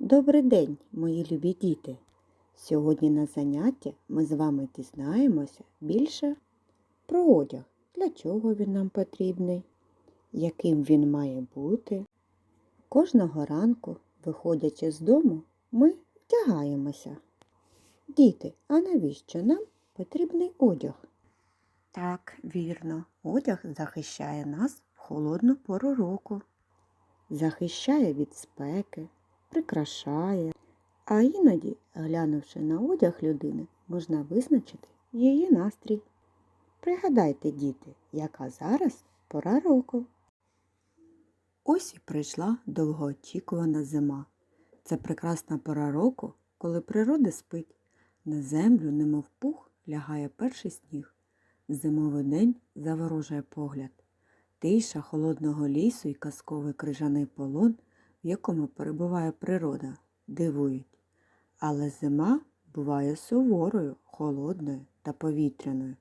Добрий день, мої любі діти! Сьогодні на заняття ми з вами дізнаємося більше про одяг, для чого він нам потрібний, яким він має бути. Кожного ранку, виходячи з дому, ми вдягаємося. Діти, а навіщо нам потрібний одяг? Так, вірно, одяг захищає нас в холодну пору року. Захищає від спеки, прикрашає. А іноді, глянувши на одяг людини, можна визначити її настрій. Пригадайте, діти, яка зараз пора року. Ось і прийшла довгоочікувана зима. Це прекрасна пора року, коли природа спить. На землю, немов пух, лягає перший сніг. Зимовий день заворожує погляд. Тиша холодного лісу і казковий крижаний полон, в якому перебуває природа, дивують. Але зима буває суворою, холодною та повітряною.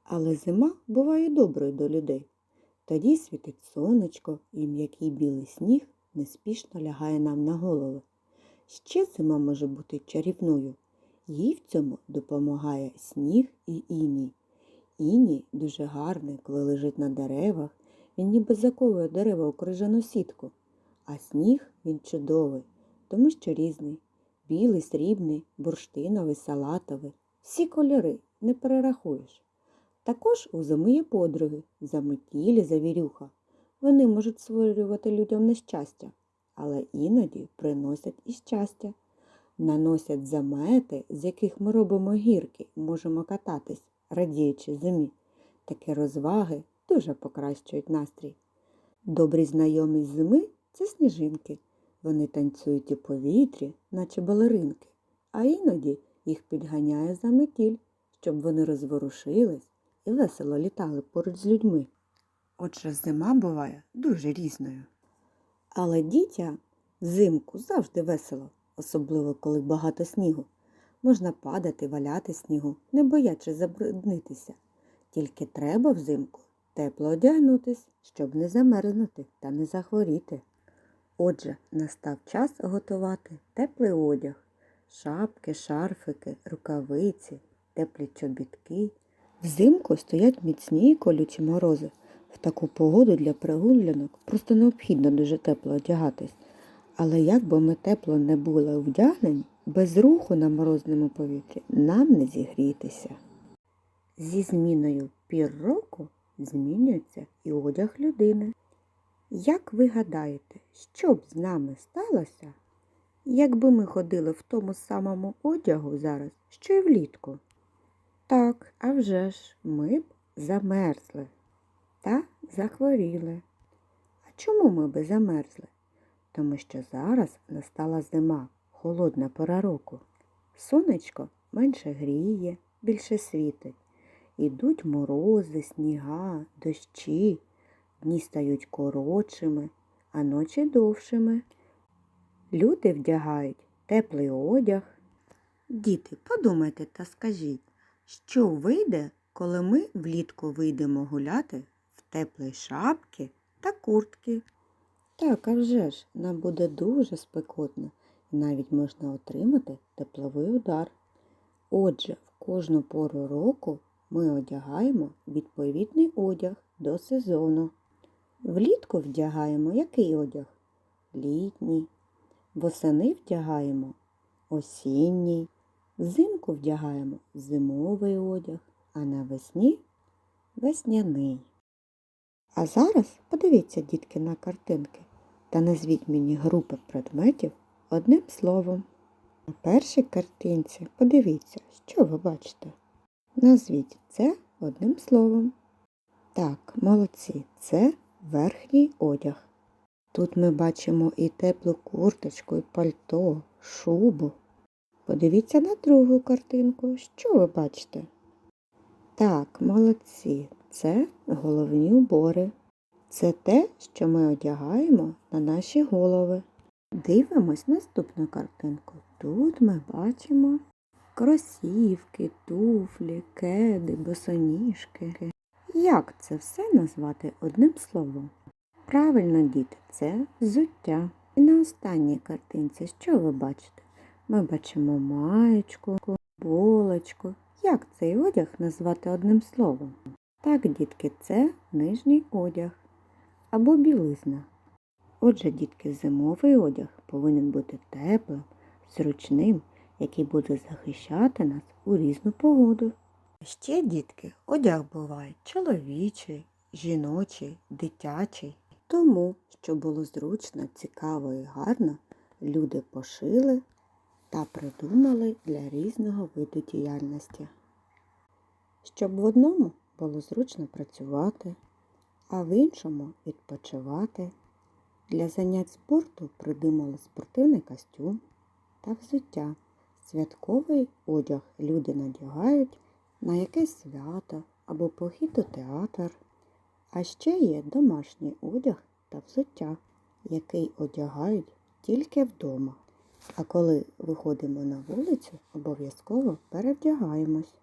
Але зима буває доброю до людей. Тоді світить сонечко і м'який білий сніг неспішно лягає нам на голови. Ще зима може бути чарівною. Їй в цьому допомагає сніг і іній. Іній дуже гарний, коли лежить на деревах. Він ніби заковує дерева у крижану сітку. А сніг він чудовий, тому що різний. Білий, срібний, бурштиновий, салатовий. Всі кольори не перерахуєш. Також у зими є подруги – заметілі, завірюха. Вони можуть створювати людям нещастя, але іноді приносять і щастя. Наносять замети, з яких ми робимо гірки, можемо кататись, радіючи зимі. Такі розваги дуже покращують настрій. Добрі знайомі зими – це сніжинки. Вони танцюють у повітрі, наче балеринки, а іноді їх підганяє заметіль, щоб вони розворушились і весело літали поруч з людьми. Отже, зима буває дуже різною. Але дітям взимку завжди весело, особливо коли багато снігу. Можна падати, валяти снігу, не боячись забруднитися. Тільки треба взимку тепло одягнутись, щоб не замерзнути та не захворіти. Отже, настав час готувати теплий одяг. Шапки, шарфики, рукавиці, теплі чобітки. Взимку стоять міцні і колючі морози. В таку погоду для прогулянок просто необхідно дуже тепло одягатись. Але як би ми тепло не були вдягнені, без руху на морозному повітрі нам не зігрітися. Зі зміною пір року змінюється і одяг людини. Як ви гадаєте, що б з нами сталося, якби ми ходили в тому самому одягу зараз, що й влітку? Так, а вже ж, ми б замерзли та захворіли. А чому ми б замерзли? Тому що зараз настала зима, холодна пора року. Сонечко менше гріє, більше світить. Ідуть морози, сніга, дощі. Дні стають коротшими, а ночі довшими. Люди вдягають теплий одяг. Діти, подумайте та скажіть, що вийде, коли ми влітку вийдемо гуляти в теплій шапці та куртки? Так, а вже ж, нам буде дуже спекотно і навіть можна отримати тепловий удар. Отже, в кожну пору року ми одягаємо відповідний одяг до сезону. Влітку вдягаємо який одяг? Літній. Восени вдягаємо осінній. Взимку вдягаємо зимовий одяг, а навесні весняний. А зараз подивіться, дітки, на картинки та назвіть мені групи предметів одним словом. На першій картинці подивіться, що ви бачите. Назвіть це одним словом. Так, молодці, це верхній одяг. Тут ми бачимо і теплу курточку, і пальто, шубу. Подивіться на другу картинку, що ви бачите. Так, молодці, це головні убори. Це те, що ми одягаємо на наші голови. Дивимось наступну картинку. Тут ми бачимо кросівки, туфлі, кеди, босоніжки. Як це все назвати одним словом? Правильно, діти, це взуття. І на останній картинці що ви бачите? Ми бачимо маєчку, булочку. Як цей одяг назвати одним словом? Так, дітки, це нижній одяг або білизна. Отже, дітки, зимовий одяг повинен бути теплим, зручним, який буде захищати нас у різну погоду. Ще, дітки, одяг буває чоловічий, жіночий, дитячий. Тому, щоб було зручно, цікаво і гарно, люди пошили та придумали для різного виду діяльності. Щоб в одному було зручно працювати, а в іншому відпочивати. Для занять спорту придумали спортивний костюм та взуття. Святковий одяг люди надягають на якесь свято або похід у театр. А ще є домашній одяг та взуття, який одягають тільки вдома. А коли виходимо на вулицю, обов'язково перевдягаємось.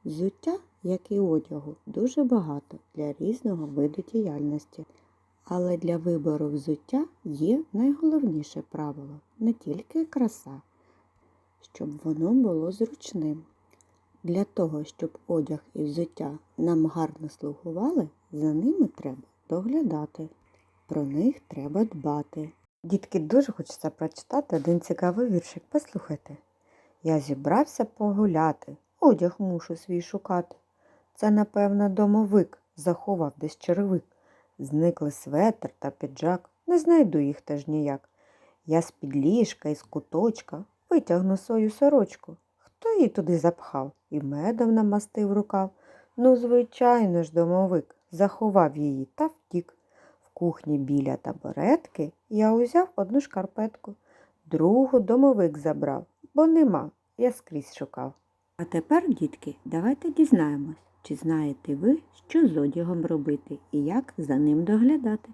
Взуття, як і одягу, дуже багато для різного виду діяльності. Але для вибору взуття є найголовніше правило – не тільки краса, щоб воно було зручним. Для того, щоб одяг і взуття нам гарно слугували, за ними треба доглядати. Про них треба дбати. Дітки, дуже хочеться прочитати один цікавий віршик. Послухайте. Я зібрався погуляти, одяг мушу свій шукати. Це, напевно, домовик заховав десь черевик. Зникли светр та піджак, не знайду їх теж ніяк. Я з-під ліжка і з куточка витягну свою сорочку. Хто її туди запхав і медом намастив рукав? Ну, звичайно ж, домовик заховав її та втік. В кухні біля табуретки я узяв одну шкарпетку, другу домовик забрав, бо нема, я скрізь шукав. А тепер, дітки, давайте дізнаємось, чи знаєте ви, що з одягом робити і як за ним доглядати.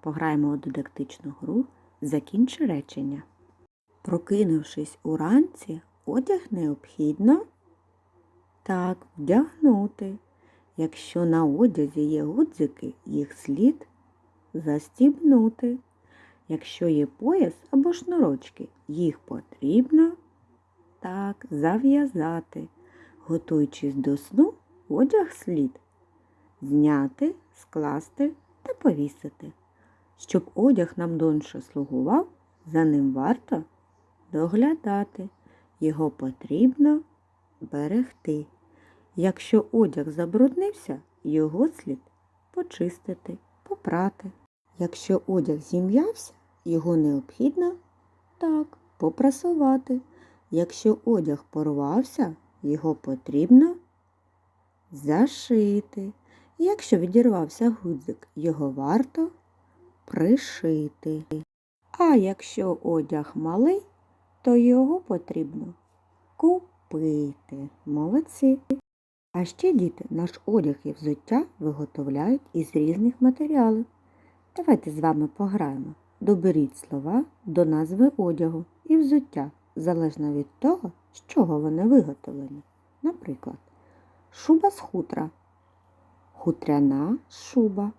Пограємо у дидактичну гру «Закінчи речення». Прокинувшись уранці, одяг необхідно так вдягнути. Якщо на одязі є гудзики, їх слід застібнути. Якщо є пояс або шнурочки, їх потрібно так зав'язати. Готуючись до сну, одяг слід зняти, скласти та повісити. Щоб одяг нам довше слугував, за ним варто доглядати. Його потрібно берегти. Якщо одяг забруднився, його слід почистити, попрати. Якщо одяг зім'явся, його необхідно так попрасувати. Якщо одяг порвався, його потрібно зашити. Якщо відірвався гудзик, його варто пришити. А якщо одяг малий, то його потрібно купити. Молодці! А ще, діти, наш одяг і взуття виготовляють із різних матеріалів. Давайте з вами пограємо. Доберіть слова до назви одягу і взуття, залежно від того, з чого вони виготовлені. Наприклад, шуба з хутра, хутряна шуба,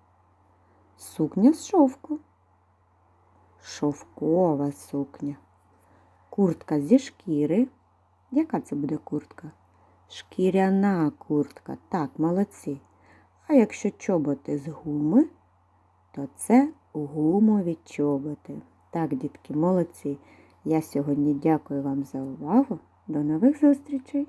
сукня з шовку, шовкова сукня, куртка зі шкіри. Яка це буде куртка? Шкіряна куртка. Так, молодці. А якщо чоботи з гуми, то це гумові чоботи. Так, дітки, молодці. Я сьогодні дякую вам за увагу. До нових зустрічей!